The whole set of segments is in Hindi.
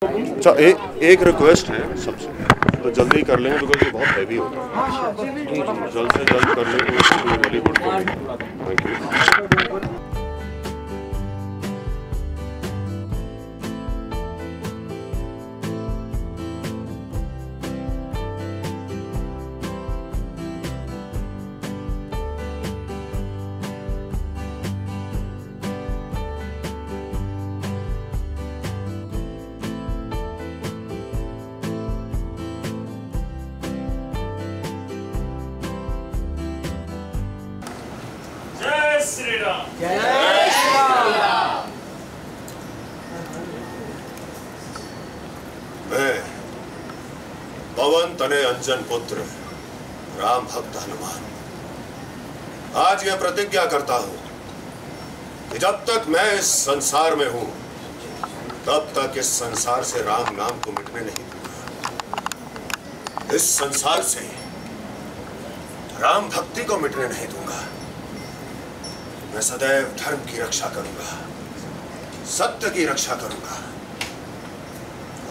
अच्छा, एक रिक्वेस्ट है सबसे, तो जल्दी कर लेंगे बिकॉज ये बहुत हैवी होता है। जल्द से जल्द कर लेंगे। Very good for me, thank you. Shri Ram. जय श्री राम। मैं पवन तने अंजन पुत्र राम भक्त हनुमान आज यह प्रतिज्ञा करता हूं कि जब तक मैं इस संसार में हूं तब तक इस संसार से राम नाम को मिटने नहीं दूंगा। इस संसार से राम भक्ति को मिटने नहीं दूंगा। मैं सदैव धर्म की रक्षा करूंगा, सत्य की रक्षा करूंगा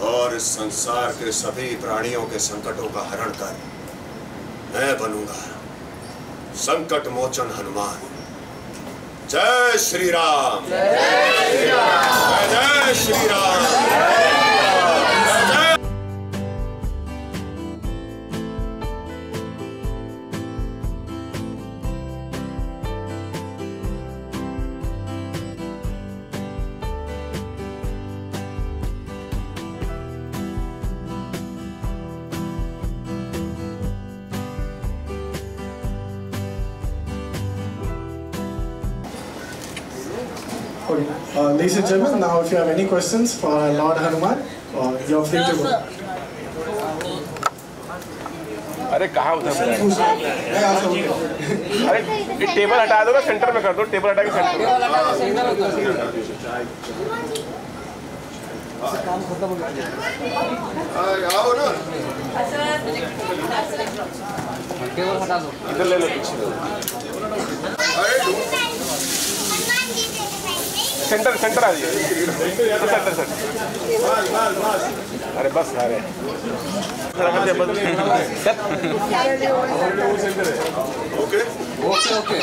और इस संसार के सभी प्राणियों के संकटों का हरण कर मैं बनूंगा संकट मोचन हनुमान। जय श्री राम। जय श्री राम। जय Shri Ram. Ladies and gentlemen, now if you have any questions for Lord Hanuman, you're free to go. अरे कहाँ उधर? अरे ये टेबल हटा दो ना, सेंटर में कर दो। टेबल हटा के सेंटर में। काम खत्म हो गया। आओ ना। टेबल हटा दो। इधर ले लो पीछे। सेंटर सेंटर आ जाइए। Centre centre. अरे बस अरे। Okay okay okay.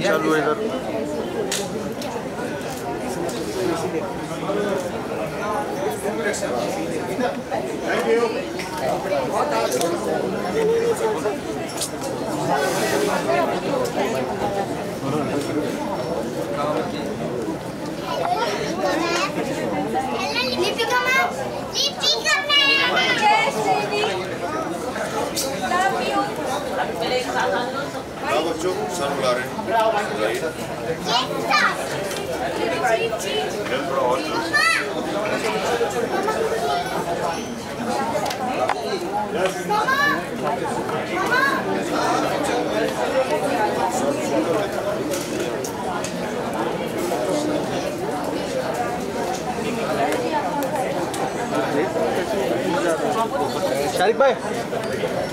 चालू है इधर। Thank you. बच्चों सर बुला रहे हैं। शारिक भाई,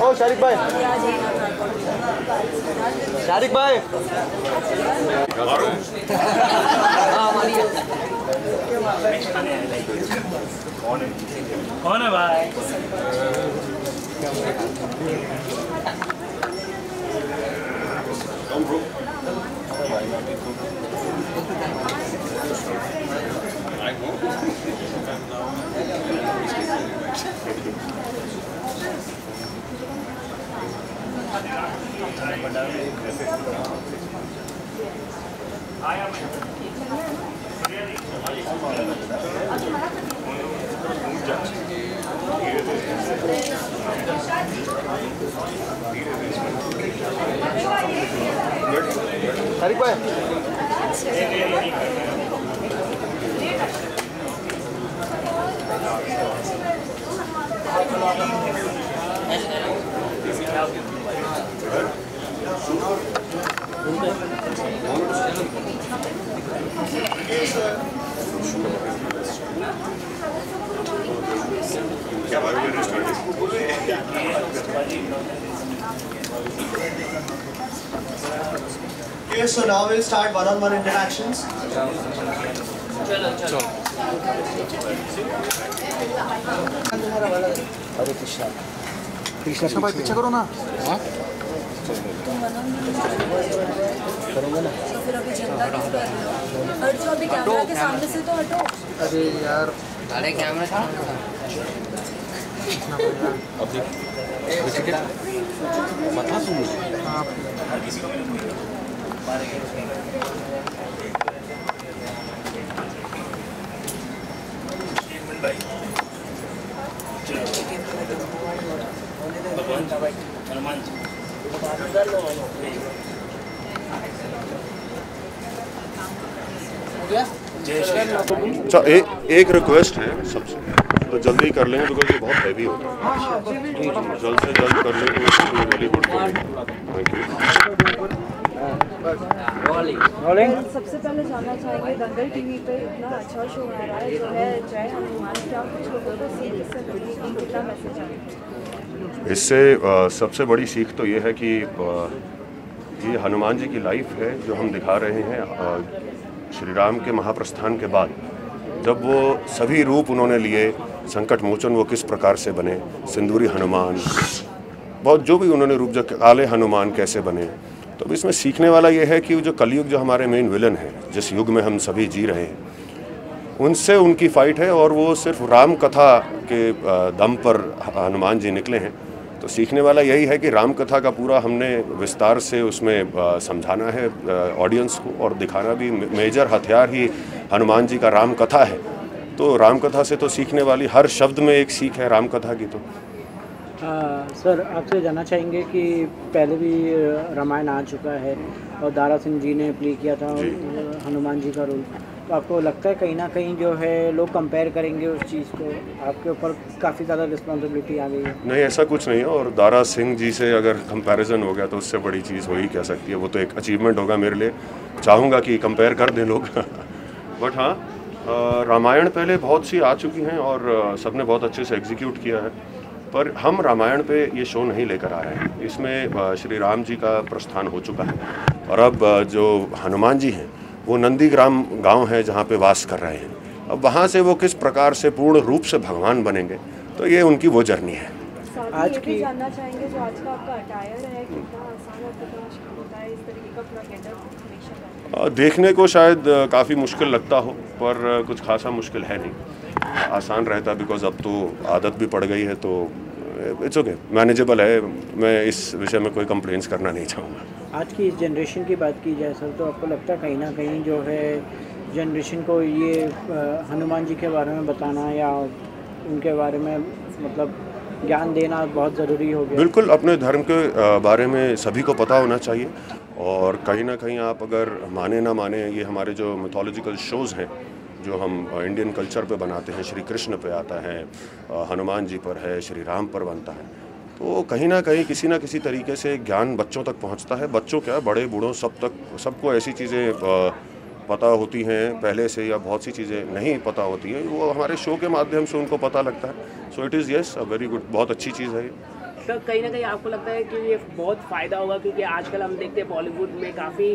ओ शारिक भाई, शारिक भाई, कौन है भाई? आया मैं। शारिक भाई Okay, so now we'll start one-on-one interactions. अरे कृष्णा कृष्णा भाई पीछे करो ना। हाँ करूँगा ना। फिर अभी झंडा क्यों कर रहे हो? हट जाओ अभी कैमरा के सामने से तो हटो। अरे यार अरे कैमरा अभी बता तू मुझे। अच्छा, एक रिक्वेस्ट है सबसे, तो जल्दी कर लेंगे बिकॉज ये बहुत हैवी होता है। जल्द से जल्द कर लेंगे वेरी गुड। Thank you. सबसे पहले जानना चाहेंगे दंगल टीवी पे इतना अच्छा शो आ रहा है जो है जय हनुमान, क्या कुछ लोगों को सीख इससे मिलेगी, कितना मैसेज आएगा? इससे सबसे बड़ी सीख तो ये है कि ये हनुमान जी की लाइफ है जो हम दिखा रहे हैं। श्री राम के महाप्रस्थान के बाद जब वो सभी रूप उन्होंने लिए, संकट मोचन वो किस प्रकार से बने, सिंदूरी हनुमान, बहुत जो भी उन्होंने रूप, जो काले हनुमान कैसे बने। तो इसमें सीखने वाला ये है कि जो कलयुग जो हमारे मेन विलन है, जिस युग में हम सभी जी रहे हैं, उनसे उनकी फाइट है और वो सिर्फ राम कथा के दम पर हनुमान जी निकले हैं। तो सीखने वाला यही है कि राम कथा का पूरा हमने विस्तार से उसमें समझाना है ऑडियंस को, और दिखाना भी मेजर हथियार ही हनुमान जी का राम कथा है। तो राम कथा से तो सीखने वाली हर शब्द में एक सीख है राम कथा की। तो सर आपसे जानना चाहेंगे कि पहले भी रामायण आ चुका है और दारा सिंह जी ने प्ले किया था हनुमान जी का रोल, तो आपको लगता है कहीं ना कहीं जो है लोग कंपेयर करेंगे उस चीज़ को, आपके ऊपर काफ़ी ज़्यादा रिस्पॉन्सिबिलिटी आ गई है? नहीं, ऐसा कुछ नहीं है। और दारा सिंह जी से अगर कंपैरिजन हो गया तो उससे बड़ी चीज़ हो ही क्या सकती है। वो तो एक अचीवमेंट होगा मेरे लिए, चाहूँगा कि कंपेयर कर दें लोग। बट हाँ, रामायण पहले बहुत सी आ चुकी हैं और सबने बहुत अच्छे से एग्जीक्यूट किया है, पर हम रामायण पे ये शो नहीं लेकर आ रहे हैं। इसमें श्री राम जी का प्रस्थान हो चुका है और अब जो हनुमान जी हैं वो नंदीग्राम गांव है जहाँ पे वास कर रहे हैं। अब वहाँ से वो किस प्रकार से पूर्ण रूप से भगवान बनेंगे, तो ये उनकी वो जर्नी है। आज की जानना चाहेंगे जो आज का आपका अटायर है, कितना आसान और कितना मुश्किल होता है इस तरीके का पूरा गेटअप? देखने को शायद काफ़ी मुश्किल लगता हो, पर कुछ खासा मुश्किल है नहीं, आसान रहता, बिकॉज अब तो आदत भी पड़ गई है, तो इट्स ओके, मैनेजेबल है। मैं इस विषय में कोई कंप्लेंट्स करना नहीं चाहूँगा। आज की इस जनरेशन की बात की जाए सर, तो आपको लगता है कहीं ना कहीं जो है जनरेशन को ये हनुमान जी के बारे में बताना या उनके बारे में मतलब ज्ञान देना बहुत ज़रूरी हो गया? बिल्कुल, अपने धर्म के बारे में सभी को पता होना चाहिए। और कहीं ना कहीं आप अगर माने ना माने, ये हमारे जो मिथोलॉजिकल शोज़ हैं जो हम इंडियन कल्चर पे बनाते हैं, श्री कृष्ण पे आता है, हनुमान जी पर है, श्री राम पर बनता है, तो कहीं ना कहीं किसी ना किसी तरीके से ज्ञान बच्चों तक पहुंचता है। बच्चों क्या, बड़े बूढ़ों सब तक, सबको ऐसी चीज़ें पता होती हैं पहले से, या बहुत सी चीज़ें नहीं पता होती हैं, वो हमारे शो के माध्यम से उनको पता लगता है। So it is yes a very good, बहुत अच्छी चीज़ है ये। सर कहीं ना कहीं आपको लगता है कि ये बहुत फ़ायदा होगा, क्योंकि आजकल हम देखते हैं बॉलीवुड में काफ़ी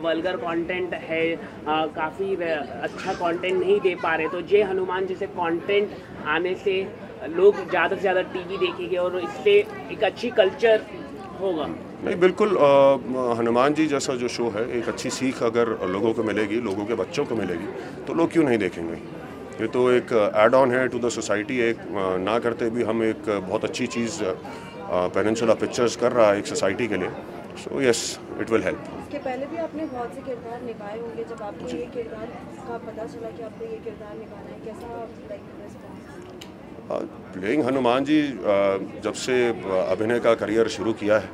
वल्गर कंटेंट है, काफ़ी अच्छा कंटेंट नहीं दे पा रहे, तो जय हनुमान जैसे कंटेंट आने से लोग ज़्यादा से ज़्यादा टीवी देखेंगे और इससे एक अच्छी कल्चर होगा? नहीं, बिल्कुल, हनुमान जी जैसा जो शो है, एक अच्छी सीख अगर लोगों को मिलेगी, लोगों के बच्चों को मिलेगी, तो लोग क्यों नहीं देखेंगे। ये तो एक एड ऑन है टू द सोसाइटी। एक ना करते भी हम एक बहुत अच्छी चीज़ पेनिनसुला पिक्चर्स कर रहा है एक सोसाइटी के लिए, So yes, it will help. इसके पहले भी आपने बहुत से किरदार निभाए होंगे, जब आपको ये किरदार का पता चला कि आपको ये किरदार निभाना है, कैसा रिस्पॉन्स? प्लेइंग हनुमान जी, जब से अभिनय का करियर शुरू किया है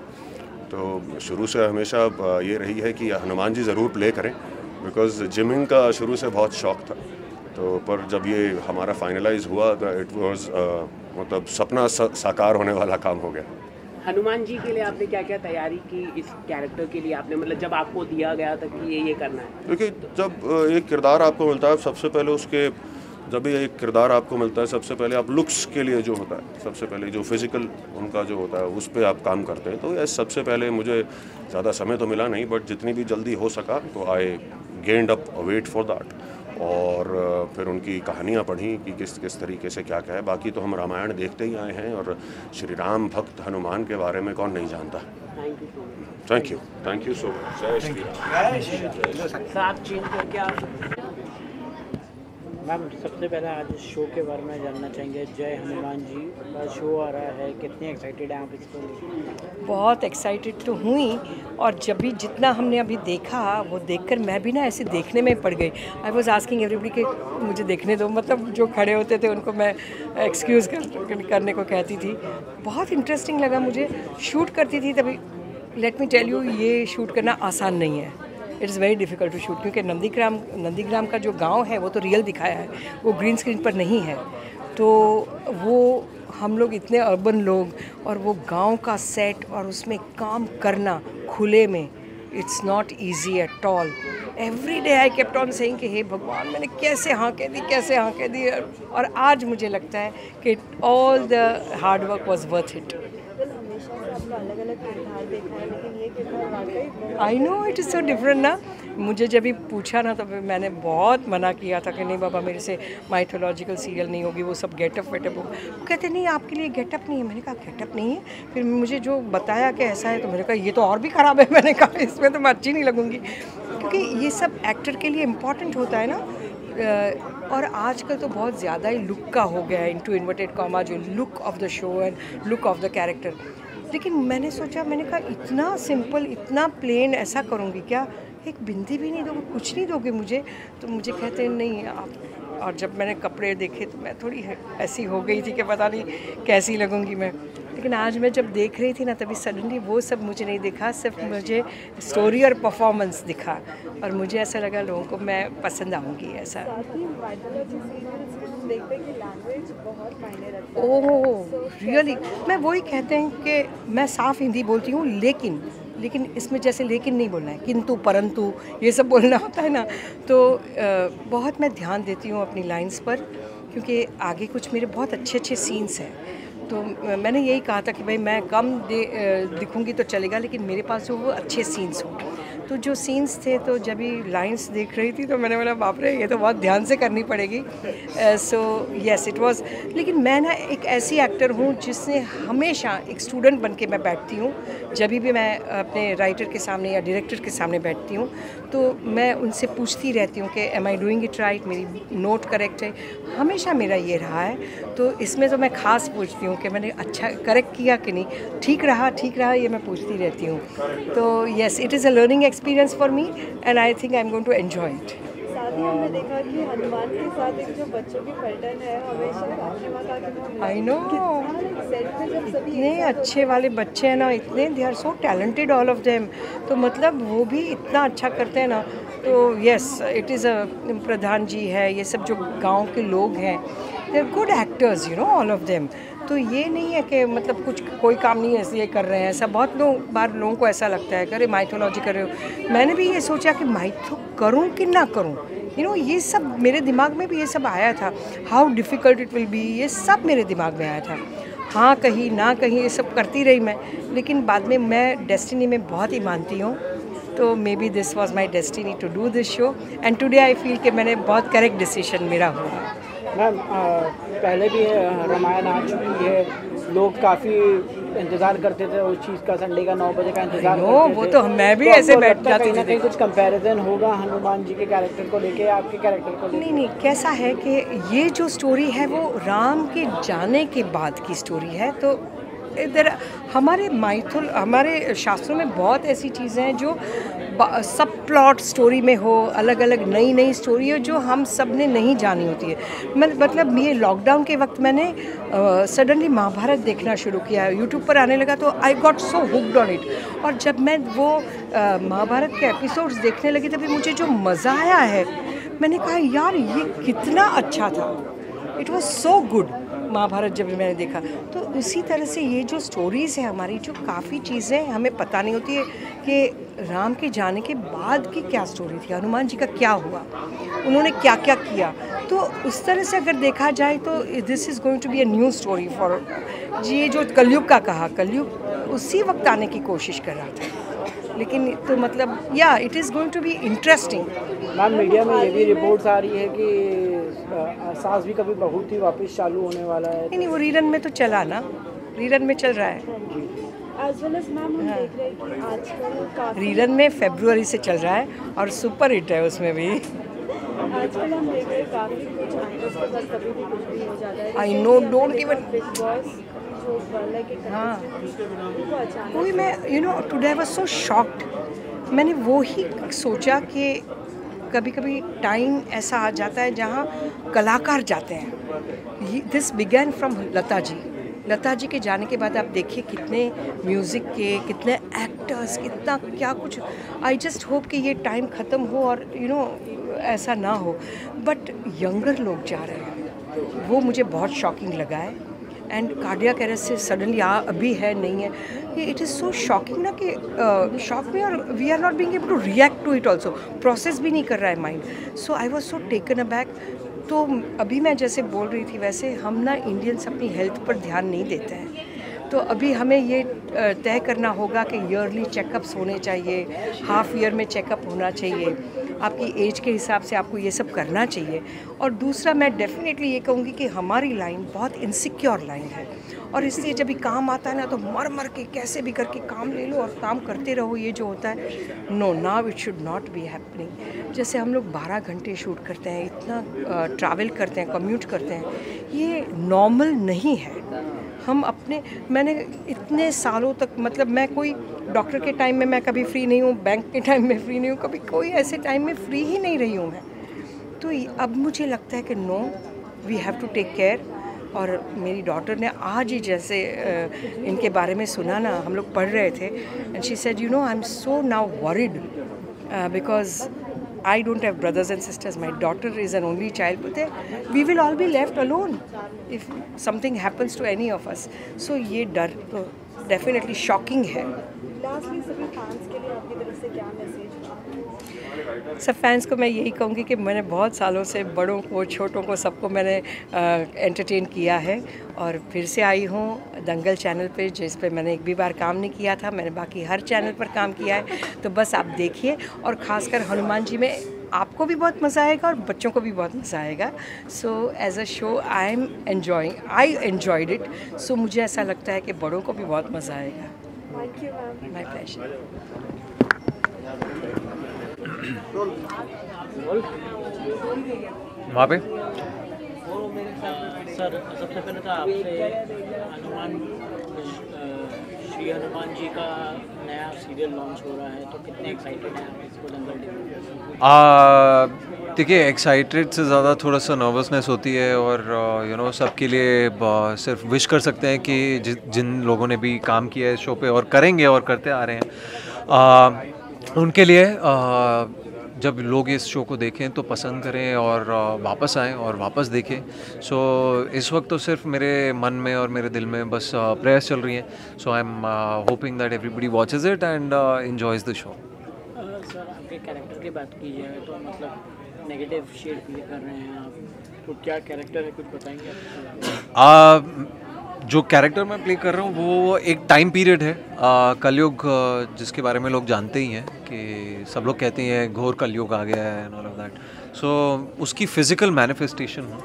तो शुरू से हमेशा ये रही है कि हनुमान जी ज़रूर प्ले करें, बिकॉज जिमिंग का शुरू से बहुत शौक़ था। तो पर जब ये हमारा फाइनलाइज हुआ तो इट वाज मतलब सपना साकार होने वाला काम हो गया। हनुमान जी के लिए आपने क्या क्या तैयारी की इस कैरेक्टर के लिए? आपने मतलब जब आपको दिया गया था कि ये करना है? देखिए, जब एक किरदार आपको मिलता है, सबसे पहले उसके जब भी एक किरदार आपको मिलता है, सबसे पहले आप लुक्स के लिए जो होता है, सबसे पहले जो फिज़िकल उनका जो होता है उस पर आप काम करते हैं। तो यस, सबसे पहले मुझे ज़्यादा समय तो मिला नहीं, बट जितनी भी जल्दी हो सका तो I gained up weight for that. और फिर उनकी कहानियाँ पढ़ी कि किस तरीके से क्या है। बाकी तो हम रामायण देखते ही आए हैं, और श्री राम भक्त हनुमान के बारे में कौन नहीं जानता। Thank you so much. जय श्री राम। साथ चेंज करके आप मैम, सबसे पहले आज इस शो के बारे में जानना चाहेंगे। जय हनुमान जी का शो आ रहा है, कितनी एक्साइटेड हैं आप इसको? बहुत एक्साइटेड तो हुई, और जब भी जितना हमने अभी देखा वो देखकर मैं भी ना ऐसे देखने में पड़ गई। आई वॉज आस्किंग एवरीबडी कि मुझे देखने दो, मतलब जो खड़े होते थे उनको मैं एक्सक्यूज़ करने को कहती थी। बहुत इंटरेस्टिंग लगा मुझे। शूट करती थी तभी, लेट मी टेल यू, ये शूट करना आसान नहीं है। It is very difficult to shoot, क्योंकि नंदीग्राम का जो गांव है वो तो रियल दिखाया है, वो ग्रीन स्क्रीन पर नहीं है। तो वो हम लोग इतने अर्बन लोग, और वो गांव का सेट और उसमें काम करना खुले में, it's not easy at all. Every day I kept on saying कि हे भगवान, मैंने कैसे हाँ कह दी। और आज मुझे लगता है कि all the hard work was worth it. अलग-अलग किरदार देखा है, लेकिन ये किरदार वाकई I know it is so different ना। मुझे जब भी पूछा ना, तो मैंने बहुत मना किया था कि नहीं बाबा, मेरे से माइथोलॉजिकल सीरियल नहीं होगी, वो सब गेटअप वेटअप हो। वो कहते नहीं, आपके लिए गेटअप नहीं है। मैंने कहा गेटअप नहीं है? फिर मुझे जो बताया कि ऐसा है, तो मैंने कहा ये तो और भी ख़राब है। मैंने कहा इसमें तो मैं अच्छी नहीं लगूँगी, क्योंकि ये सब एक्टर के लिए इम्पॉर्टेंट होता है ना। और आजकल तो बहुत ज़्यादा ही लुक का हो गया है, इनटू इन्वर्टेड कॉमा, जो look of the show and look of the character. लेकिन मैंने सोचा, मैंने कहा इतना सिंपल, इतना प्लेन ऐसा करूँगी क्या? एक बिंदी भी नहीं दोगे, कुछ नहीं दोगे मुझे? तो मुझे कहते हैं नहीं आप। और जब मैंने कपड़े देखे तो मैं थोड़ी ऐसी हो गई थी कि पता नहीं कैसी लगूँगी मैं। लेकिन आज मैं जब देख रही थी ना, तभी सडनली वो सब मुझे नहीं दिखा, सिर्फ मुझे स्टोरी और परफॉर्मेंस दिखा, और मुझे ऐसा लगा लोगों को मैं पसंद आऊँगी ऐसा। ओह रियली, मैं वही कहते हैं कि मैं साफ़ हिंदी बोलती हूँ, लेकिन इसमें जैसे लेकिन नहीं बोलना है, किंतु परंतु ये सब बोलना होता है ना। तो बहुत मैं ध्यान देती हूँ अपनी लाइंस पर, क्योंकि आगे कुछ मेरे बहुत अच्छे सीन्स हैं। तो मैंने यही कहा था कि भाई मैं कम दिखूंगी तो चलेगा, लेकिन मेरे पास जो वो अच्छे सीन्स हों। तो जो सीन्स थे, तो जब भी लाइंस देख रही थी तो मैंने बोला बाप रे, ये तो बहुत ध्यान से करनी पड़ेगी। So yes it was. लेकिन मैं ना एक ऐसी एक्टर हूँ जिसने हमेशा एक स्टूडेंट बन के मैं बैठती हूँ। जब भी मैं अपने राइटर के सामने या डायरेक्टर के सामने बैठती हूँ, तो मैं उनसे पूछती रहती हूँ कि am I doing it right, मेरी नोट करेक्ट है। हमेशा मेरा ये रहा है। तो इसमें तो मैं ख़ास पूछती हूँ कि मैंने अच्छा करेक्ट किया कि नहीं, ठीक रहा, ये मैं पूछती रहती हूँ। तो yes, it is a learning experience for me, and I think I am going to enjoy it. साथ ही हमने देखा कि हनुमान के साथ एक जो बच्चों की पैटर्न है, हमेशा राखी माता के आई नो, सेट पे जब सभी इतने अच्छे वाले बच्चे हैं ना, इतने they are so talented all of them. तो मतलब वो भी इतना अच्छा करते हैं ना। तो yes, it is a pradhan ji है, ये सब जो गांव के लोग हैं, they are good actors, you know, all of them. तो ये नहीं है कि मतलब कोई काम नहीं है इसलिए कर रहे हैं ऐसा। बहुत बार लोगों को ऐसा लगता है कि अरे माइथोलॉजी कर रहे हो। मैंने भी ये सोचा कि माइथो करूं कि ना करूं, यू नो, ये सब मेरे दिमाग में भी ये सब आया था। How difficult it will be, ये सब मेरे दिमाग में आया था। हाँ कहीं ना कहीं ये सब करती रही मैं, लेकिन बाद में मैं डेस्टिनी में बहुत ही मानती हूँ। तो maybe this was my destiny to do this show, and today I feel कि मैंने बहुत करेक्ट डिसीजन मेरा हुआ। मैम, पहले भी रामायण आ चुकी है, लोग काफ़ी इंतज़ार करते थे उस चीज़ का, संडे का 9 बजे का इंतज़ार करते थे। वो तो मैं भी ऐसे बैठ जाती थी। कुछ कंपैरिजन होगा हनुमान जी के कैरेक्टर को लेके, आपके कैरेक्टर को लेके? नहीं, कैसा है कि ये जो स्टोरी है वो राम के जाने के बाद की स्टोरी है। तो इधर हमारे शास्त्रों में बहुत ऐसी चीज़ें हैं जो सब प्लॉट स्टोरी में हो, अलग अलग नई स्टोरी हो जो हम सब ने नहीं जानी होती है। मतलब ये लॉकडाउन के वक्त मैंने सडनली महाभारत देखना शुरू किया, यूट्यूब पर आने लगा तो I got so hooked on it. और जब मैं वो महाभारत के एपिसोड्स देखने लगी तभी मुझे जो मज़ा आया है, मैंने कहा यार ये कितना अच्छा था, it was so good Mahabharat जब मैंने देखा। तो उसी तरह से ये जो स्टोरीज़ है हमारी, जो काफ़ी चीज़ें हमें पता नहीं होती है कि राम के जाने के बाद की क्या स्टोरी थी, हनुमान जी का क्या हुआ, उन्होंने क्या क्या किया। तो उस तरह से अगर देखा जाए तो this is going to be a new story for Zee. जो कलयुग का कहा, कलयुग उसी वक्त आने की कोशिश कर रहा था, लेकिन तो मतलब या it is going to be interesting. Ma'am media में ये भी रिपोर्ट्स आ रही है कि सास भी कभी बहू थी वापस चालू होने वाला है। नहीं, वो रीरन में तो चला ना, रीरन में चल रहा है। एज वेल एज मैम हम देख रहे हैं कि आजकल काफ़ी रीरन में फरवरी से चल रहा है और सुपर हिट है उसमें भी। आजकल हम देख रहे हैं काफ़ी कुछ एक्टर्स के साथ कभी भी कुछ भी हो जाता है। I know, don't even. Big boss जो वाला के हाँ, वो अचानक वही मैं today I was so shocked. मैंने वो ही सोचा कि कभी कभी टाइम ऐसा आ जाता है जहाँ कलाकार जाते हैं। This began from Lata ji के जाने के बाद आप देखिए कितने म्यूज़िक के, कितने एक्टर्स, कितना क्या कुछ। आई जस्ट होप कि ये टाइम ख़त्म हो और ऐसा ना हो, बट यंगर लोग जा रहे हैं, वो मुझे बहुत शॉकिंग लगा है। एंड कार्डियक अरेस्ट से सडनली अभी है नहीं है, कि इट इज़ सो शॉकिंग ना कि शॉक में, और we are not being able to react to it also, process भी नहीं कर रहा है mind. So I was so taken aback. तो अभी मैं जैसे बोल रही थी वैसे हम ना इंडियंस अपनी हेल्थ पर ध्यान नहीं देते हैं, तो अभी हमें ये तय करना होगा कि ईयरली चेकअप्स होने चाहिए, हाफ ईयर में चेकअप होना चाहिए, आपकी एज के हिसाब से आपको ये सब करना चाहिए। और दूसरा मैं डेफिनेटली ये कहूँगी कि हमारी लाइन बहुत इनसिक्योर लाइन है, और इसलिए जब भी काम आता है ना तो मर के कैसे भी करके काम ले लो और काम करते रहो, ये जो होता है, no, now it should not be happening. जैसे हम लोग 12 घंटे शूट करते हैं, इतना ट्रैवल करते हैं, कम्यूट करते हैं, ये नॉर्मल नहीं है। हम मैंने इतने सालों तक, मतलब मैं कोई डॉक्टर के टाइम में मैं कभी फ्री नहीं हूँ, बैंक के टाइम में फ्री नहीं हूँ, कभी कोई ऐसे टाइम में फ्री ही नहीं रही हूँ मैं। तो अब मुझे लगता है कि no, we have to take care. और मेरी डॉटर ने आज ही जैसे इनके बारे में सुना ना, हम लोग पढ़ रहे थे, and she said I am so now worried because I don't have brothers and sisters. My daughter is an only child, but we will all be left alone if something happens to any of us. So ये डर तो definitely shocking है। लास्टली सभी फैंस के लिए आपकी तरफ से क्या मैसेज? सब फैंस को मैं यही कहूँगी कि मैंने बहुत सालों से बड़ों को, छोटों को, सबको मैंने एंटरटेन किया है, और फिर से आई हूँ दंगल चैनल पे, जिस पे मैंने एक भी बार काम नहीं किया था। मैंने बाकी हर चैनल पर काम किया है, तो बस आप देखिए। और ख़ासकर हनुमान जी में आपको भी बहुत मज़ा आएगा और बच्चों को भी बहुत मज़ा आएगा। So as a show I enjoyed it. So मुझे ऐसा लगता है कि बड़ों को भी बहुत मज़ा आएगा। Thank you ma'am. My pleasure. वहाँ पे सर सबसे पहले तो आपसे श्री हनुमान जी का नया सीरियल लॉन्च हो रहा है, तो कितने एक्साइटेड हैं आप इसको दंगल देखने? देखिए, एक्साइटेड से ज़्यादा थोड़ा सा नर्वसनेस होती है, और सबके लिए सिर्फ विश कर सकते हैं कि जिन लोगों ने भी काम किया है इस शो पे और करेंगे और करते आ रहे हैं, उनके लिए जब लोग इस शो को देखें तो पसंद करें और वापस आएँ और वापस देखें। सो इस वक्त तो सिर्फ मेरे मन में और मेरे दिल में बस प्रेयर्स चल रही हैं। So I am hoping that everybody watches it and enjoys the show. Sir आपके कैरेक्टर की बात की जाए तो मतलब नेगेटिव शेड प्ले कर रहे हैं आप, तो क्या कैरेक्टर है, कुछ बताएंगे? जो कैरेक्टर मैं प्ले कर रहा हूँ वो एक टाइम पीरियड है, कलयुग, जिसके बारे में लोग जानते ही हैं कि सब लोग कहते हैं घोर कलयुग आ गया है एंड ऑल ऑफ दैट। सो उसकी फिज़िकल मैनिफेस्टेशन हूँ।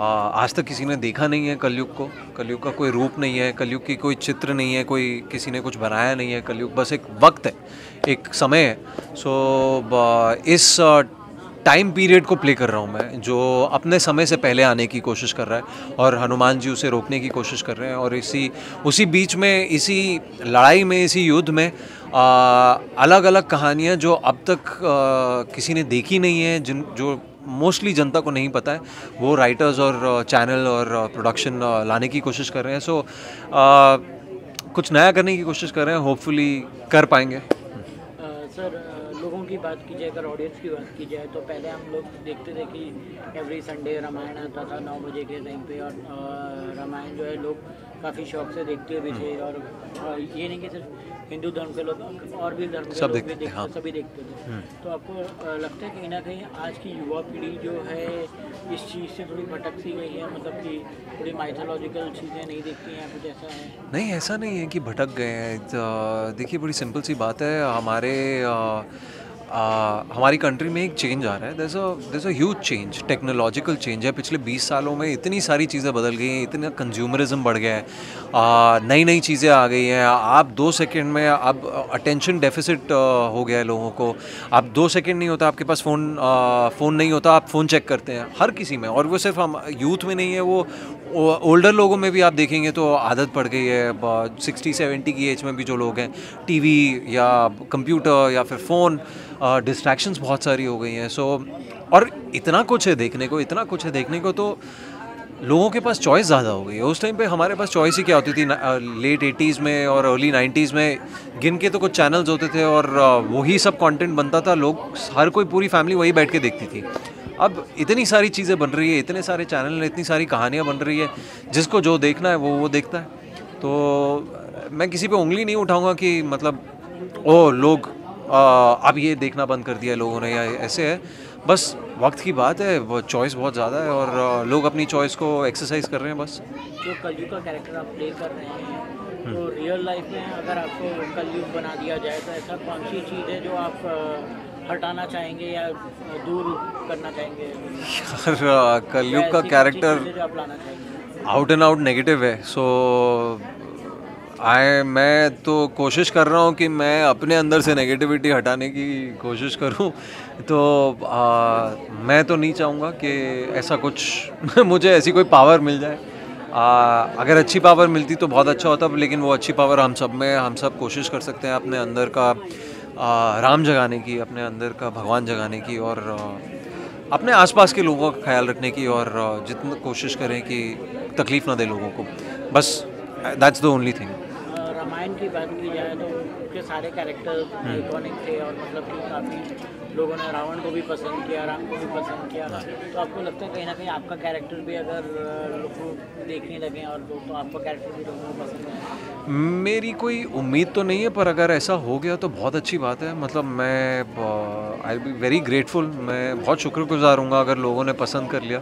आज तक किसी ने देखा नहीं है कलयुग को, कलयुग का कोई रूप नहीं है, कलयुग की कोई चित्र नहीं है, कोई किसी ने कुछ बनाया नहीं है। कलयुग बस एक वक्त है, एक समय है। सो इस टाइम पीरियड को प्ले कर रहा हूँ मैं, जो अपने समय से पहले आने की कोशिश कर रहा है और हनुमान जी उसे रोकने की कोशिश कर रहे हैं। और उसी बीच में, इसी लड़ाई में, इसी युद्ध में अलग अलग कहानियाँ जो अब तक किसी ने देखी नहीं है, जो मोस्टली जनता को नहीं पता है, वो राइटर्स और चैनल और प्रोडक्शन लाने की कोशिश कर रहे हैं। सो कुछ नया करने की कोशिश कर रहे हैं, होपफुली कर पाएंगे। सर, लोगों की बात की जाए, अगर ऑडियंस की बात की जाए, तो पहले हम लोग देखते थे कि एवरी संडे रामायण आता था 9 बजे के टाइम पे, और रामायण जो है लोग काफ़ी शौक से देखते भी थे। और ये नहीं कि सिर्फ हिंदू धर्म के लोग, और भी धर्म के लोग भी देखते, हाँ। सभी देखते थे। तो आपको लगता है कहीं ना कहीं आज की युवा पीढ़ी जो है इस चीज़ से थोड़ी भटक सी गई है, मतलब कि थोड़ी माइथोलॉजिकल चीज़ें नहीं देखती हैं, कुछ ऐसा है? नहीं, ऐसा नहीं है कि भटक गए हैं। देखिए, बड़ी सिंपल सी बात है, हमारी कंट्री में एक चेंज आ रहा है। there's a huge change, technological change है। पिछले 20 सालों में इतनी सारी चीज़ें बदल गई हैं, इतना कंज्यूमरिज्म बढ़ गया है, नई नई चीज़ें आ गई हैं। आप 2 सेकंड में, अब अटेंशन डेफिसिट हो गया है लोगों को। आप 2 सेकंड नहीं होता आपके पास फ़ोन नहीं होता, आप फ़ोन चेक करते हैं हर किसी में। और वो सिर्फ हम यूथ में नहीं है, वो ओल्डर लोगों में भी आप देखेंगे तो आदत पड़ गई है। 60-70 की एज में भी जो लोग हैं, टीवी या कंप्यूटर या फिर फ़ोन, डिस्ट्रैक्शंस बहुत सारी हो गई हैं। सो और इतना कुछ है देखने को, तो लोगों के पास चॉइस ज़्यादा हो गई है। उस टाइम पे हमारे पास चॉइस ही क्या होती थी? लेट 80s में और अर्ली 90s में गिन के तो कुछ चैनल्स होते थे और वही सब कंटेंट बनता था। लोग, हर कोई, पूरी फैमिली वही बैठ के देखती थी। अब इतनी सारी चीज़ें बन रही है, इतने सारे चैनल, इतनी सारी कहानियाँ बन रही है, जिसको जो देखना है वो देखता है। तो मैं किसी पे उंगली नहीं उठाऊंगा कि मतलब लोग अब ये देखना बंद कर दिया लोगों ने या ऐसे है। बस वक्त की बात है, वो चॉइस बहुत ज़्यादा है और लोग अपनी चॉइस को एक्सरसाइज कर रहे हैं। बस जो कलयुग का कैरेक्टर आप प्ले कर रहे हैं, तो रियल लाइफ में अगर आपको कलयुग बना दिया जाए, तो ऐसा कौन सी चीज़ है जो आप हटाना चाहेंगे या दूर करना चाहेंगे? यार, कलयुग का कैरेक्टर जो आप लाना चाहेंगे आउट एंड आउट नेगेटिव है। सो मैं तो कोशिश कर रहा हूँ कि मैं अपने अंदर से नेगेटिविटी हटाने की कोशिश करूँ। तो मैं तो नहीं चाहूँगा कि ऐसा कुछ मुझे ऐसी कोई पावर मिल जाए। अगर अच्छी पावर मिलती तो बहुत अच्छा होता, लेकिन वो अच्छी पावर हम सब कोशिश कर सकते हैं अपने अंदर का राम जगाने की, अपने अंदर का भगवान जगाने की, और अपने आसपास के लोगों का ख्याल रखने की, और जितना कोशिश करें कि तकलीफ़ ना दे लोगों को। बस that's the only thing. Ramayan की बात की जाए तो उसके सारे कैरेक्टर आइकॉनिक थे, और मतलब कि काफ़ी लोगों ने रावण को भी पसंद किया, राम को भी पसंद किया। तो आपको लगता है कहीं ना कहीं आपका कैरेक्टर भी अगर लोग देखने लगे और तो आपका कैरेक्टर भी लोगों को पसंद है? मेरी कोई उम्मीद तो नहीं है, पर अगर ऐसा हो गया तो बहुत अच्छी बात है। मतलब मैं I will be very grateful, मैं बहुत शुक्रगुजार हूँगा अगर लोगों ने पसंद कर लिया।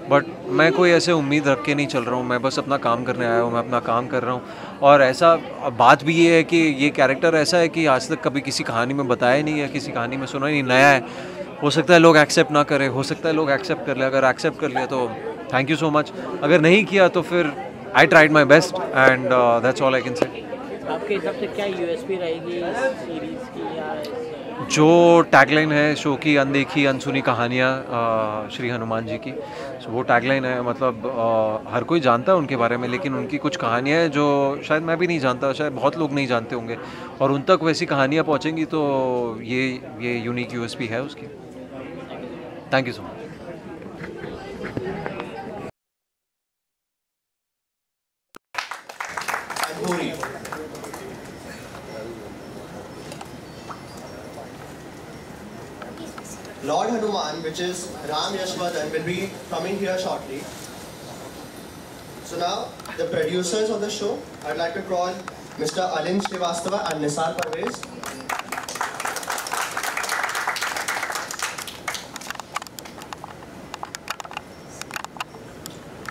बट मैं कोई ऐसे उम्मीद रख के नहीं चल रहा हूँ, मैं बस अपना काम करने आया हूँ, मैं अपना काम कर रहा हूँ। और ऐसा बात भी ये है कि ये कैरेक्टर ऐसा है कि आज तक कभी किसी कहानी में बताया नहीं है, किसी कहानी में सुना नहीं, नया है। हो सकता है लोग एक्सेप्ट ना करें, हो सकता है लोग एक्सेप्ट कर ले। अगर एक्सेप्ट कर लिया तो थैंक यू सो मच, अगर नहीं किया तो फिर I tried my best and that's all I can say. आपके हिसाब से क्या यूएसपी रहेगी सीरीज़ की, या जो टैगलाइन है शो की, अनदेखी अनसुनी कहानियाँ श्री हनुमान जी की, वो टैगलाइन है। मतलब हर कोई जानता है उनके बारे में, लेकिन उनकी कुछ कहानियाँ हैं जो शायद मैं भी नहीं जानता, शायद बहुत लोग नहीं जानते होंगे, और उन तक वैसी कहानियाँ पहुँचेंगी तो ये यूनिक यूएसपी है उसकी। Thank you so much. Lord Hanuman, which is Ram Yashvardhan, will be coming here shortly. So now, the producers of the show, I'd like to call Mr. Alin Srivastava and Nisar Parvez.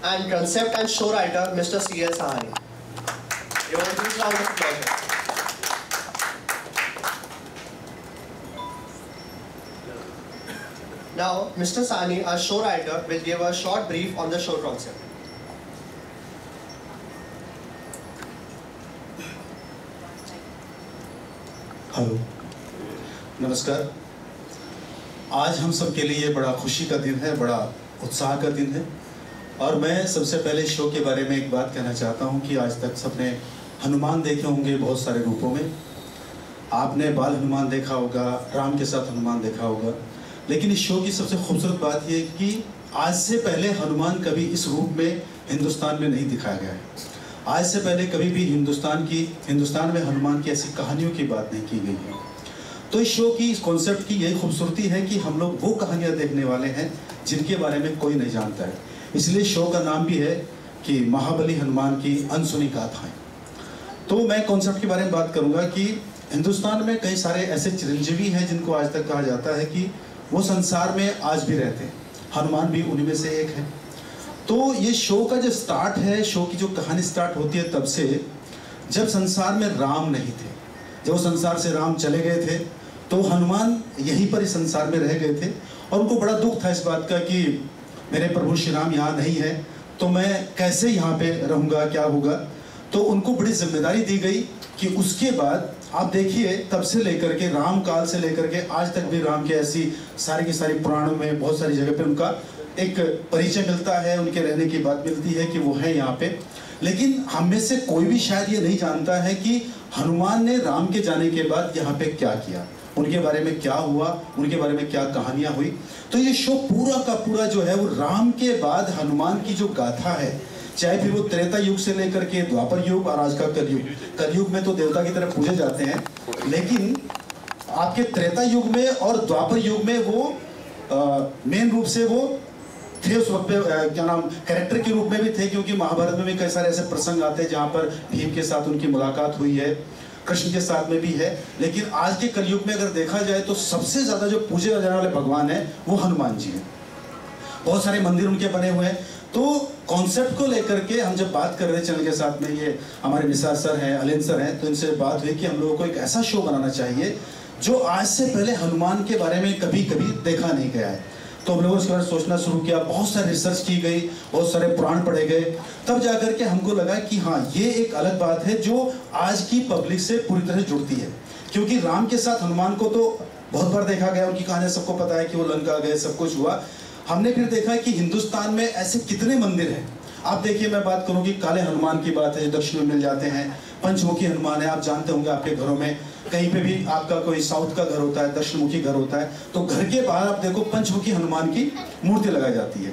And concept and show writer, Mr. C.L. Sahani. You want to round of applause. Now, Mr. Sahani, our show writer, will give a short brief on the show concept. Hello, नमस्कार। आज हम सब के लिए बड़ा खुशी का दिन है, बड़ा उत्साह का दिन है। और मैं सबसे पहले शो के बारे में एक बात कहना चाहता हूं कि आज तक सबने हनुमान देखे होंगे बहुत सारे रूपों में। आपने बाल हनुमान देखा होगा, राम के साथ हनुमान देखा होगा, लेकिन इस शो की सबसे खूबसूरत बात यह है कि आज से पहले हनुमान कभी इस रूप में हिंदुस्तान में नहीं दिखाया गया है। आज से पहले कभी भी हिंदुस्तान में हनुमान की ऐसी कहानियों की बात नहीं की गई है। तो इस शो की, इस कॉन्सेप्ट की यही खूबसूरती है कि हम लोग वो कहानियाँ देखने वाले हैं जिनके बारे में कोई नहीं जानता है। इसलिए शो का नाम भी है कि महाबली हनुमान की अनसुनी गाथाएं। तो मैं कॉन्सेप्ट के बारे में बात करूंगा कि हिंदुस्तान में कई सारे ऐसे चिरंजीवी हैं जिनको आज तक कहा जाता है कि वो संसार में आज भी रहते हैं। हनुमान भी उन्हीं में से एक है। तो ये शो का जो स्टार्ट है, शो की जो कहानी स्टार्ट होती है तब से, जब संसार में राम नहीं थे, जब संसार से राम चले गए थे, तो हनुमान यहीं पर इस संसार में रह गए थे और उनको बड़ा दुख था इस बात का कि मेरे प्रभु श्री राम यहाँ नहीं है तो मैं कैसे यहाँ पे रहूँगा, क्या होगा। तो उनको बड़ी जिम्मेदारी दी गई कि उसके बाद आप देखिए, तब से लेकर के राम काल से लेकर के आज तक भी राम की ऐसी सारी की सारी पुराणों में बहुत सारी जगह पे उनका एक परिचय मिलता है, उनके रहने की बात मिलती है कि वो है यहाँ पे। लेकिन हम में से कोई भी शायद ये नहीं जानता है कि हनुमान ने राम के जाने के बाद यहाँ पे क्या किया, उनके बारे में क्या हुआ, उनके बारे में क्या कहानियां हुई। तो ये शो पूरा का पूरा जो है वो राम के बाद हनुमान की जो गाथा है, चाहे फिर वो त्रेता युग से लेकर के द्वापर युग और आज का कलयुग। कलयुग में तो देवता की तरफ पूजे जाते हैं, लेकिन आपके त्रेता युग में और द्वापर युग में वो मेन रूप से वो थे उस वक्त पे, क्या नाम, कैरेक्टर के रूप में भी थे, क्योंकि महाभारत में भी कई सारे ऐसे प्रसंग आते हैं जहाँ पर भीम के साथ उनकी मुलाकात हुई है, कृष्ण के साथ में भी है। लेकिन आज के कलयुग में अगर देखा जाए तो सबसे ज्यादा जो पूजे जाने वाले भगवान है वो हनुमान जी हैं। बहुत सारे मंदिर उनके बने हुए हैं। तो कॉन्सेप्ट को लेकर के हम जब बात कर रहे थे चैनल के साथ में, ये हमारे निसार सर हैं, अलिन सर हैं, तो इनसे बात हुई कि हम लोगों को एक ऐसा शो बनाना चाहिए जो आज से पहले हनुमान के बारे में कभी कभी देखा नहीं गया है। तो हम लोगों ने उसके बारे में सोचना शुरू किया, बहुत सारे रिसर्च की गई, बहुत सारे पुराण पढ़े गए, तब जाकर के हमको लगा कि हाँ, ये एक अलग बात है जो आज की पब्लिक से पूरी तरह जुड़ती है। क्योंकि राम के साथ हनुमान को तो बहुत बार देखा गया, उनकी कहानी सबको पता है कि वो लंका गए, सब कुछ हुआ। हमने फिर देखा कि हिंदुस्तान में ऐसे कितने मंदिर हैं। आप देखिए, मैं बात करूँ कि काले हनुमान की बात है जो दक्षिण में मिल जाते हैं, पंचमुखी हनुमान है, आप जानते होंगे आपके घरों में कहीं पे भी आपका कोई साउथ का घर होता है, दक्षिणमुखी घर होता है, तो घर के बाहर आप देखो पंचमुखी हनुमान की मूर्ति लगाई जाती है।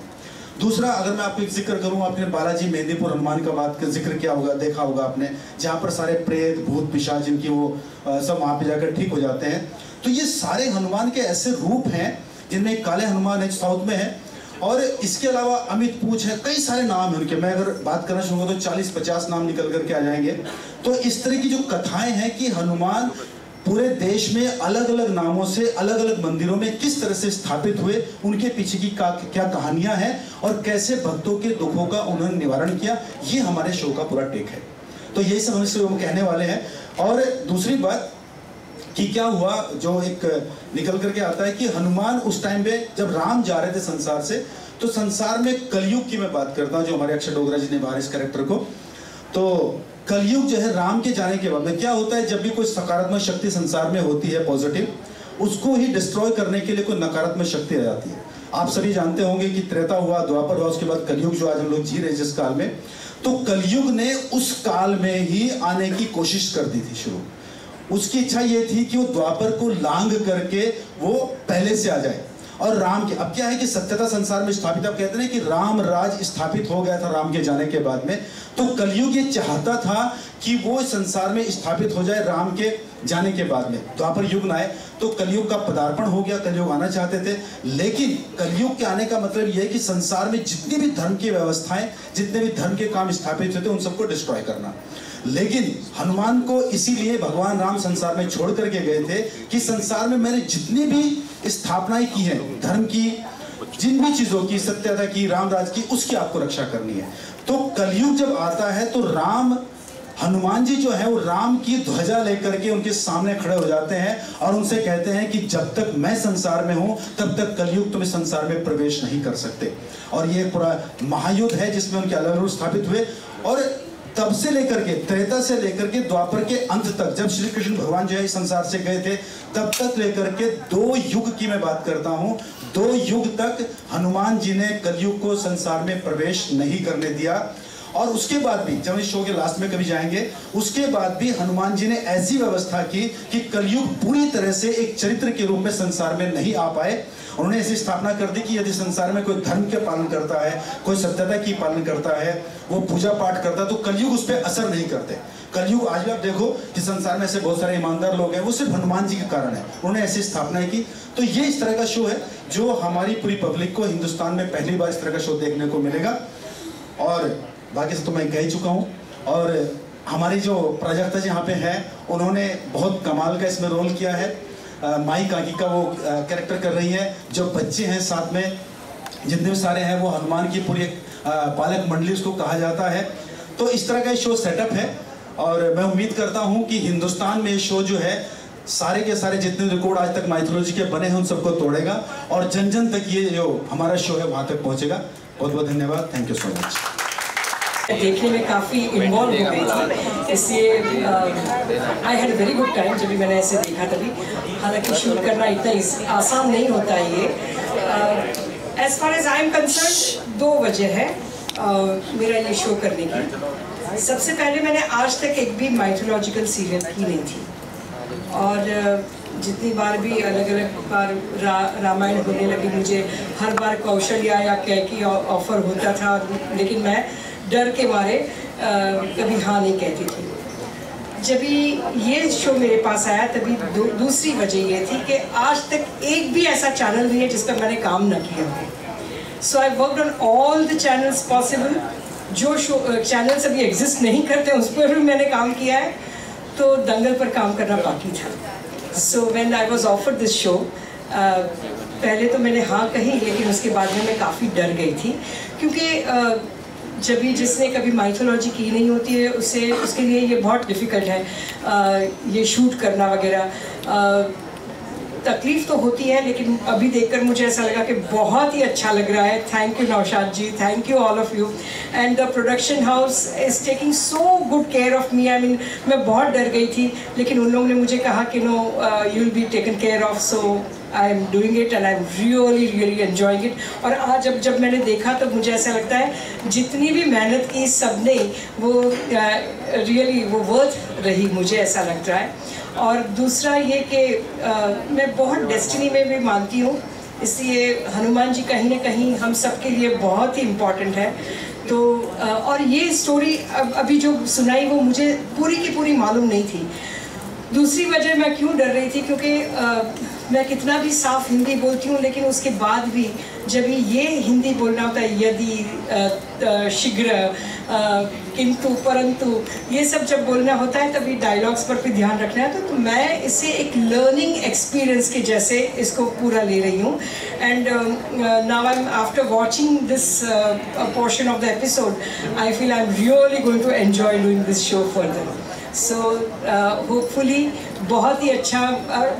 दूसरा, अगर मैं आपको एक जिक्र करूं, आपने बालाजी मेहंदीपुर हनुमान का बात का जिक्र किया होगा, देखा होगा आपने, जहाँ पर सारे प्रेत भूत पिशाच जिनकी वो सब वहाँ पे जाकर ठीक हो जाते हैं। तो ये सारे हनुमान के ऐसे रूप हैं जिनमें काले हनुमान है साउथ में है, और इसके अलावा अमित पूछ है, कई सारे नाम हैं उनके। मैं अगर बात करना चाहूँगा तो 40-50 नाम निकल करके आ जाएंगे। तो इस तरह की जो कथाएं हैं कि हनुमान पूरे देश में अलग अलग नामों से अलग अलग मंदिरों में किस तरह से स्थापित हुए, उनके पीछे की क्या कहानियां हैं और कैसे भक्तों के दुखों का उन्होंने निवारण किया, ये हमारे शो का पूरा टेक है। तो यही सब हम कहने वाले हैं। और दूसरी बात कि क्या हुआ, जो एक निकल करके आता है कि हनुमान उस टाइम पे जब राम जा रहे थे संसार से, तो संसार में कलयुग की मैं बात करता हूँ, जो हमारे अक्षय डोगरा जी ने निभाया इस कैरेक्टर को। तो कलयुग जो है राम के जाने के बाद में क्या होता है, जब भी कोई सकारात्मक शक्ति संसार में होती है पॉजिटिव, उसको ही डिस्ट्रॉय करने के लिए कोई नकारात्मक शक्ति आ जाती है। आप सभी जानते होंगे कि त्रेता हुआ, द्वापर हुआ, उसके बाद कलयुग जो आज हम लोग जी रहे हैं जिस काल में, तो कलयुग ने उस काल में ही आने की कोशिश कर दी थी शुरू। उसकी इच्छा ये थी कि वो द्वापर को लांग करके वो पहले से आ जाए और राम के, अब क्या है कि सत्यता संसार में स्थापित, आप कहते हैं कि राम राज स्थापित हो गया था राम के जाने के बाद में। तो कलयुग ये चाहता था कि वो संसार में स्थापित हो जाए राम के जाने के बाद में, द्वापर युग ना आए। तो कलयुग का पदार्पण हो गया, कलयुग आना चाहते थे, लेकिन कलयुग के आने का मतलब यह है कि संसार में जितनी भी धर्म की व्यवस्थाएं, जितने भी धर्म के काम स्थापित हुए थे, उन सबको डिस्ट्रॉय करना। लेकिन हनुमान को इसीलिए भगवान राम संसार में छोड़ करके गए थे कि संसार में मैंने जितनी भी स्थापनाएं की हैं धर्म की, जिन भी चीजों की, सत्यता की, राम राज की, उसकी आपको रक्षा करनी है। तो कलयुग जब आता है तो राम, हनुमान जी जो है वो राम की ध्वजा लेकर के उनके सामने खड़े हो जाते हैं और उनसे कहते हैं कि जब तक मैं संसार में हूं तब तक कलयुग तुम्हें संसार में प्रवेश नहीं कर सकते। और ये पूरा महायुद्ध है जिसमें उनके अलग रूप स्थापित हुए। और तब से लेकर के त्रेता से लेकर के द्वापर के अंत तक, जब श्री कृष्ण भगवान जो है इस संसार से गए थे, तब तक लेकर के 2 युग की मैं बात करता हूँ, 2 युग तक हनुमान जी ने कलयुग को संसार में प्रवेश नहीं करने दिया। और उसके बाद भी, जब इस शो के लास्ट में कभी जाएंगे, उसके बाद भी हनुमान जी ने ऐसी व्यवस्था की कि कलयुग पूरी तरह से एक चरित्र के रूप में संसार में नहीं आ पाए। उन्होंने ऐसी स्थापना कर दी कि यदि संसार में कोई धर्म के पालन करता है, कोई सत्यता की पालन करता है, वो पूजा पाठ करता है, तो कलयुग उस पर असर नहीं करते। कलयुग आज भी आप देखो कि संसार में ऐसे बहुत सारे ईमानदार लोग हैं, वो सिर्फ हनुमान जी के कारण है। उन्होंने ऐसी स्थापना की। तो ये इस तरह का शो है जो हमारी पूरी पब्लिक को हिंदुस्तान में पहली बार इस तरह का शो देखने को मिलेगा। और बाकी से तो मैं कह ही चुका हूँ। और हमारी जो प्राजक्ता जी यहाँ पे हैं, उन्होंने बहुत कमाल का इसमें रोल किया है। माई काकी का वो कैरेक्टर कर रही है। जो बच्चे हैं साथ में जितने भी सारे हैं, वो हनुमान की पूरी पालक मंडली उसको कहा जाता है। तो इस तरह का शो सेटअप है और मैं उम्मीद करता हूँ कि हिंदुस्तान में ये शो जो है सारे के सारे जितने रिकॉर्ड आज तक माइथोलॉजी के बने हैं उन सबको तोड़ेगा और जन जन तक ये जो हमारा शो है वहाँ तक पहुँचेगा। बहुत बहुत धन्यवाद। Thank you so much. देखने में काफ़ी इन्वॉल्व हो गई थी, इसलिए I had very good time जब भी मैंने ऐसे देखा तभी। हालांकि शूट करना इतना आसान नहीं होता है ये। As far as I am concern 2 वजह है मेरा ये शो करने की। सबसे पहले मैंने आज तक एक भी माइथोलॉजिकल सीरियल की नहीं थी और जितनी बार भी अलग अलग बार रामायण होने लगी, मुझे हर बार कौशल्या या कैकी ऑफर होता था, लेकिन मैं डर के मारे कभी हाँ नहीं कहती थी। जब ये शो मेरे पास आया तभी दूसरी वजह ये थी कि आज तक एक भी ऐसा चैनल नहीं है जिस पर मैंने काम न किया हो। So I worked on all the channels possible. जो शो चैनल्स अभी एग्जिस्ट नहीं करते उस पर भी मैंने काम किया है, तो दंगल पर काम करना बाकी था। So when I was offered this show, पहले तो मैंने हाँ कही, लेकिन उसके बाद में मैं काफ़ी डर गई थी क्योंकि जब भी जिसने कभी माइथोलॉजी की नहीं होती है उसके लिए ये बहुत डिफ़िकल्ट है ये शूट करना वगैरह। तकलीफ़ तो होती है, लेकिन अभी देखकर मुझे ऐसा लगा कि बहुत ही अच्छा लग रहा है। Thank you Naushad ji, thank you all of you and the production house is taking so good care of me. I mean मैं बहुत डर गई थी, लेकिन उन लोगों ने मुझे कहा कि no you will be taken care of, so I am doing it and I am really enjoying it. और आज जब मैंने देखा तो मुझे ऐसा लगता है जितनी भी मेहनत की सब ने वो रियली वो वर्थ रही, मुझे ऐसा लग रहा है। और दूसरा ये कि मैं बहुत डेस्टिनी में भी मानती हूँ, इसलिए हनुमान जी कहीं ना कहीं हम सब के लिए बहुत ही इम्पॉर्टेंट है। तो और ये स्टोरी अभी जो सुनाई वो मुझे पूरी की पूरी मालूम नहीं थी। दूसरी वजह मैं क्यों डर रही थी, क्योंकि मैं कितना भी साफ हिंदी बोलती हूँ, लेकिन उसके बाद भी जब ये हिंदी बोलना होता है, यदि, शीघ्र, किंतु, परंतु, ये सब जब बोलना होता है तभी डायलॉग्स पर भी ध्यान रखना है। तो मैं इसे एक लर्निंग एक्सपीरियंस के जैसे इसको पूरा ले रही हूँ। And now I am after watching this portion of the episode, I feel I am really going to enjoy doing this show further. So hopefully बहुत ही अच्छा।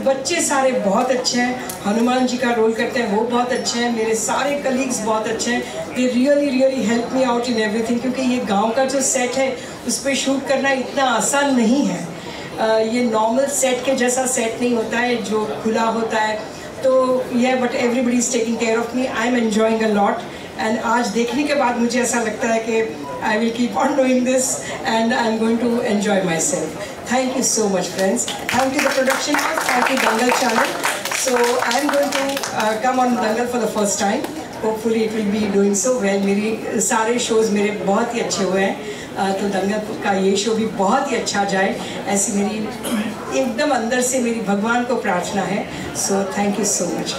बच्चे सारे बहुत अच्छे हैं, हनुमान जी का रोल करते हैं वो बहुत अच्छे हैं, मेरे सारे कलीग्स बहुत अच्छे हैं। They really help me out in everything, क्योंकि ये गांव का जो सेट है उस पर शूट करना इतना आसान नहीं है। ये नॉर्मल सेट के जैसा सेट नहीं होता है जो खुला होता है। तो ये but everybody is taking care of me, I am enjoying a lot. And आज देखने के बाद मुझे ऐसा लगता है कि I will keep on doing this and I'm going to enjoy myself. Thank you so much, friends. Thank you the production house, thank you Dangal channel. So I'm going to come on Dangal for the first time. Hopefully it will be doing so well. मेरी सारे shows मेरे बहुत ही अच्छे हुए हैं, तो दंगल का ये शो भी बहुत ही अच्छा जाए, ऐसी मेरी एकदम अंदर से मेरी भगवान को प्रार्थना है। So thank you so much.